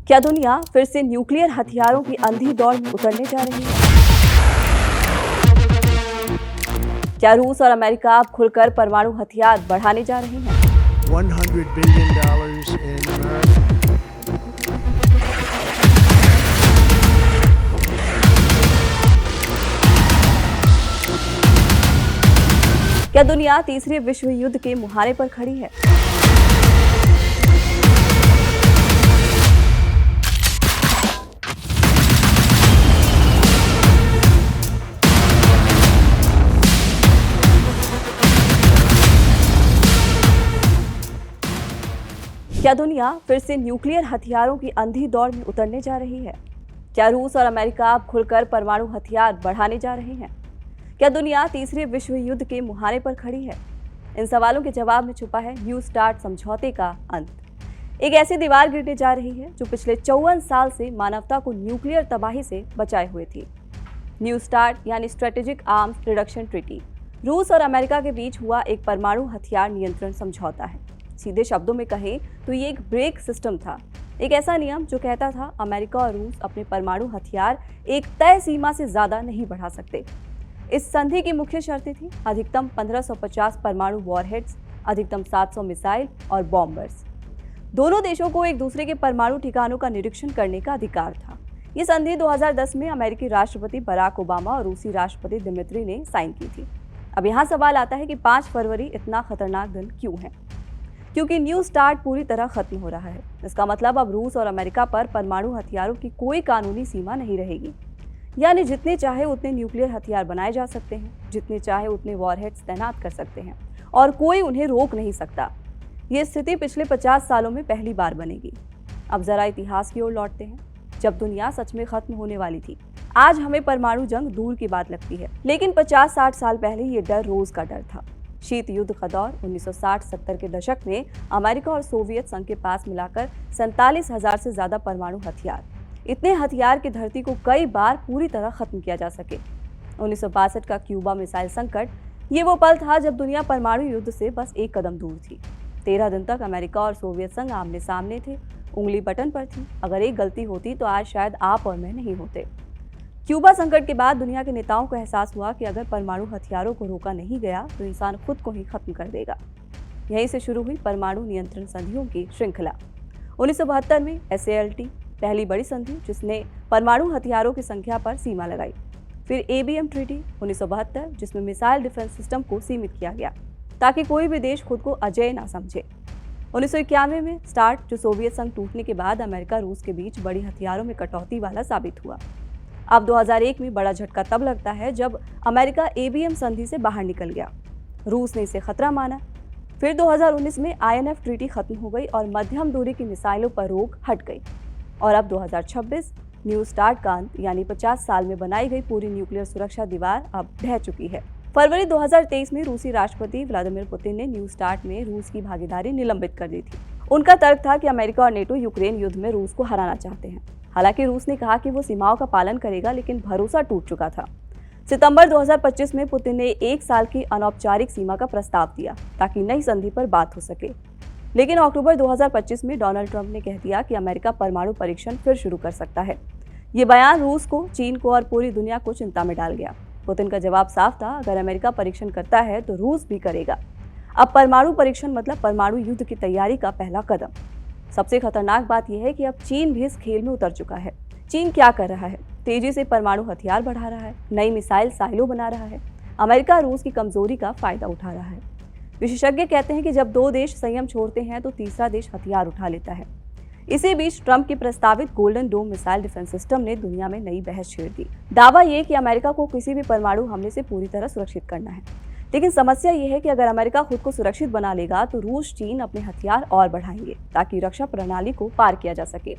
क्या दुनिया फिर से न्यूक्लियर हथियारों की अंधी दौड़ में उतरने जा रही है? क्या रूस और अमेरिका अब खुलकर परमाणु हथियार बढ़ाने जा रहे हैं? $100 billion in America. क्या दुनिया तीसरे विश्व युद्ध के मुहाने पर खड़ी है? क्या दुनिया फिर से न्यूक्लियर हथियारों की अंधी दौड़ में उतरने जा रही है? क्या रूस और अमेरिका अब खुलकर परमाणु हथियार बढ़ाने जा रहे हैं? क्या दुनिया तीसरे विश्व युद्ध के मुहाने पर खड़ी है? इन सवालों के जवाब में छुपा है न्यू स्टार्ट समझौते का अंत। एक ऐसी दीवार गिरने जा रही है जो पिछले 54 साल से मानवता को न्यूक्लियर तबाही से बचाए हुए थी। न्यू स्टार्ट यानी स्ट्रेटेजिक आर्म्स रिडक्शन ट्रीटी रूस और अमेरिका के बीच हुआ एक परमाणु हथियार नियंत्रण समझौता है। सीधे शब्दों में कहें तो ये एक ब्रेक सिस्टम था, एक ऐसा नियम जो कहता था अमेरिका और रूस अपने परमाणु हथियार एक तय सीमा से ज्यादा नहीं बढ़ा सकते। इस संधि की मुख्य शर्तें थी अधिकतम 1550 परमाणु वॉरहेड्स, अधिकतम 700 मिसाइल और बॉम्बर्स। दोनों देशों को एक दूसरे के परमाणु ठिकानों का निरीक्षण करने का अधिकार था। ये संधि 2010 में अमेरिकी राष्ट्रपति बराक ओबामा और रूसी राष्ट्रपति दिमित्री ने साइन की थी। अब यहाँ सवाल आता है कि 5 फरवरी इतना खतरनाक दिन क्यों है? क्योंकि न्यू स्टार्ट पूरी तरह खत्म हो रहा है। इसका मतलब अब रूस और अमेरिका पर परमाणु हथियारों की कोई कानूनी सीमा नहीं रहेगी। यानी जितने चाहे उतने न्यूक्लियर हथियार बनाए जा सकते हैं, जितने चाहे उतने वॉरहेड्स तैनात कर सकते हैं और कोई उन्हें रोक नहीं सकता। ये स्थिति पिछले 50 सालों में पहली बार बनेगी। अब जरा इतिहास की ओर लौटते हैं, जब दुनिया सच में खत्म होने वाली थी। आज हमें परमाणु जंग दूर की बात लगती है, लेकिन 50-60 साल पहले ये डर रोज का डर था। शीत युद्ध का दौर 1960-70 के दशक में अमेरिका और सोवियत संघ के पास मिलाकर 47,000 से ज्यादा परमाणु हथियार, इतने हथियार की धरती को कई बार पूरी तरह खत्म किया जा सके। 1962 का क्यूबा मिसाइल संकट, ये वो पल था जब दुनिया परमाणु युद्ध से बस एक कदम दूर थी। 13 दिन तक अमेरिका और सोवियत संघ आमने सामने थे, उंगली बटन पर थी। अगर एक गलती होती तो आज शायद आप और मैं नहीं होते। क्यूबा संकट के बाद दुनिया के नेताओं को एहसास हुआ कि अगर परमाणु हथियारों को रोका नहीं गया तो इंसान खुद को ही खत्म कर देगा। यहीं से शुरू हुई परमाणु नियंत्रण संधियों की श्रृंखला। 1972 में SALT, पहली बड़ी संधि जिसने परमाणु हथियारों की संख्या पर सीमा लगाई। फिर ABM ट्रीटी 1972, जिसमें मिसाइल डिफेंस सिस्टम को सीमित किया गया ताकि कोई भी देश खुद को अजेय ना समझे। 1991 में स्टार्ट, जो सोवियत संघ टूटने के बाद अमेरिका रूस के बीच बड़ी हथियारों में कटौती वाला साबित हुआ। अब 2001 में बड़ा झटका तब लगता है जब अमेरिका ABM संधि से बाहर निकल गया। रूस ने इसे खतरा माना। फिर 2019 में INF ट्रीटी खत्म हो गई और मध्यम दूरी की मिसाइलों पर रोक हट गई। और अब 2026 न्यू स्टार्ट का अंत, यानी 50 साल में बनाई गई पूरी न्यूक्लियर सुरक्षा दीवार अब ढह चुकी है। फरवरी 2023 में रूसी राष्ट्रपति व्लादिमीर पुतिन ने न्यू स्टार्ट में रूस की भागीदारी निलंबित कर दी थी। उनका तर्क था कि अमेरिका और नेटो यूक्रेन युद्ध में रूस को हराना चाहते हैं। हालांकि रूस ने कहा कि वो सीमाओं का पालन करेगा, लेकिन भरोसा टूट चुका था। सितंबर 2025 में पुतिन ने 1 साल की अनौपचारिक सीमा का प्रस्ताव दिया ताकि नई संधि पर बात हो सके। लेकिन अक्टूबर 2025 में डोनाल्ड ट्रंप ने कह दिया कि अमेरिका परमाणु परीक्षण फिर शुरू कर सकता है। ये बयान रूस को, चीन को और पूरी दुनिया को चिंता में डाल गया। पुतिन का जवाब साफ था, अगर अमेरिका परीक्षण करता है तो रूस भी करेगा। अब परमाणु परीक्षण मतलब परमाणु युद्ध की तैयारी का पहला कदम। सबसे खतरनाक बात यह है कि अब चीन भी इस खेल में उतर चुका है। चीन क्या कर रहा है? तेजी से परमाणु हथियार बढ़ा रहा है, नई मिसाइल साइलो बना रहा है। अमेरिका रूस की कमजोरी का फायदा उठा रहा है। विशेषज्ञ कहते हैं कि जब 2 देश संयम छोड़ते हैं तो तीसरा देश हथियार उठा लेता है। इसी बीच ट्रंप की प्रस्तावित golden dome missile defence system ने दुनिया में नई बहस छेड़ दी। दावा ये कि अमेरिका को किसी भी परमाणु हमले से पूरी तरह सुरक्षित करना है। लेकिन समस्या ये है कि अगर अमेरिका खुद को सुरक्षित बना लेगा तो रूस, चीन अपने हथियार और बढ़ाएंगे ताकि रक्षा प्रणाली को पार किया जा सके।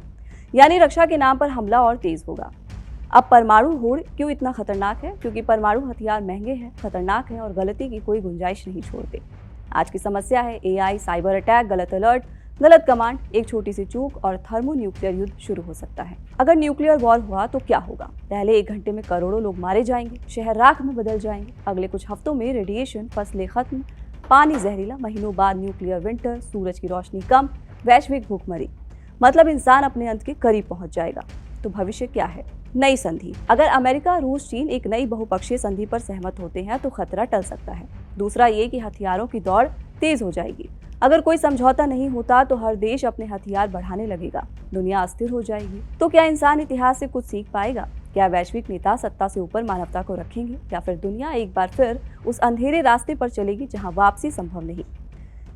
यानी रक्षा के नाम पर हमला और तेज होगा। अब परमाणु होड़ क्यों इतना खतरनाक है? क्योंकि परमाणु हथियार महंगे हैं, खतरनाक हैं और गलती की कोई गुंजाइश नहीं छोड़ते। आज की समस्या है AI, साइबर अटैक, गलत अलर्ट, गलत कमांड, एक छोटी सी चूक और थर्मोन्यूक्लियर युद्ध शुरू हो सकता है। अगर न्यूक्लियर वॉर हुआ तो क्या होगा? पहले 1 घंटे में करोड़ों लोग मारे जाएंगे, शहर राख में बदल जाएंगे। अगले कुछ हफ्तों में रेडिएशन, फसलें खत्म, पानी जहरीला, महीनों बाद न्यूक्लियर विंटर, सूरज की रोशनी कम, वैश्विक भूखमरी। मतलब इंसान अपने अंत के करीब पहुंच जाएगा। तो भविष्य क्या है? नई संधि। अगर अमेरिका, रूस, चीन एक नई बहुपक्षीय संधि पर सहमत होते हैं तो खतरा टल सकता है। दूसरा ये कि हथियारों की दौड़ तेज हो जाएगी। अगर कोई समझौता नहीं होता तो हर देश अपने हथियार बढ़ाने लगेगा, दुनिया अस्थिर हो जाएगी। तो क्या इंसान इतिहास से कुछ सीख पाएगा? क्या वैश्विक नेता सत्ता से ऊपर मानवता को रखेंगे, या फिर दुनिया एक बार फिर उस अंधेरे रास्ते पर चलेगी जहां वापसी संभव नहीं?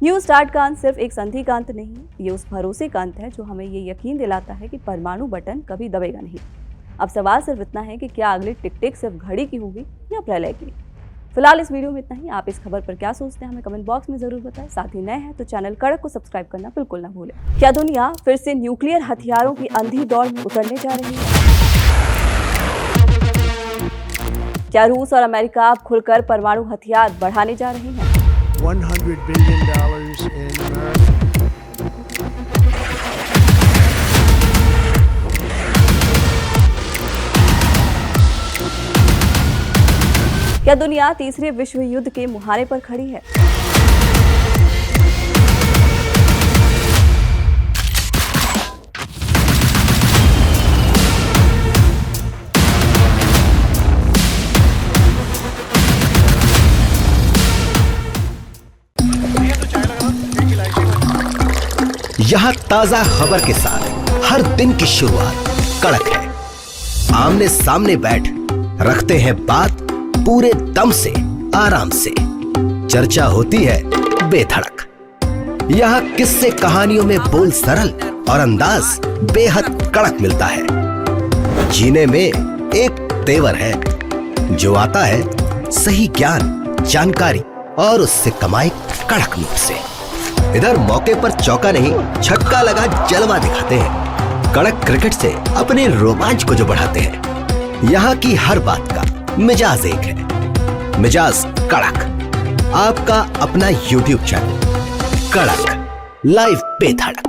न्यू स्टार्ट का अंत सिर्फ एक संधि का अंत नहीं, ये उस भरोसे का अंत है जो हमें ये यकीन दिलाता है कि परमाणु बटन कभी दबेगा नहीं। अब सवाल सिर्फ इतना है कि क्या अगली टिक टिक सिर्फ घड़ी की होगी या प्रलय की। फिलहाल इस वीडियो में इतना ही। आप इस खबर पर क्या सोचते हैं हमें कमेंट बॉक्स में जरूर बताएं। साथ ही नए हैं तो चैनल कड़क को सब्सक्राइब करना बिल्कुल ना भूलें। क्या दुनिया फिर से न्यूक्लियर हथियारों की अंधी दौड़ में उतरने जा रही है? क्या रूस और अमेरिका अब खुलकर परमाणु हथियार बढ़ाने जा रहे हैं? $100 billion in America. क्या दुनिया तीसरे विश्व युद्ध के मुहाने पर खड़ी है? यहाँ ताजा खबर के साथ हर दिन की शुरुआत कड़क है। आमने सामने बैठ रखते हैं बात पूरे दम से, आराम से। चर्चा होती है बेधड़क। यहाँ किस्से कहानियों में बोल सरल और अंदाज बेहद कड़क मिलता है। जीने में एक तेवर है जो आता है सही ज्ञान, जानकारी और उससे कमाए कड़क नोट से। इधर मौके पर चौका नहीं, छक्का लगा जलवा दिखाते हैं। कड़क क्रिकेट से अपने रोमांच को जो बढ़ाते हैं। यहाँ की हर बात का मिजाज एक है, मिजाज कड़क। आपका अपना YouTube चैनल कड़क लाइव बेधड़क।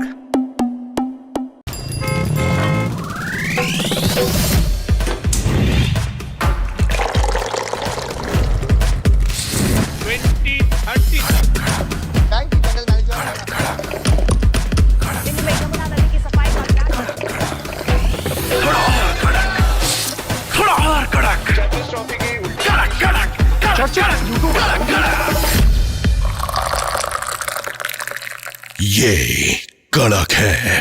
ये कड़क है।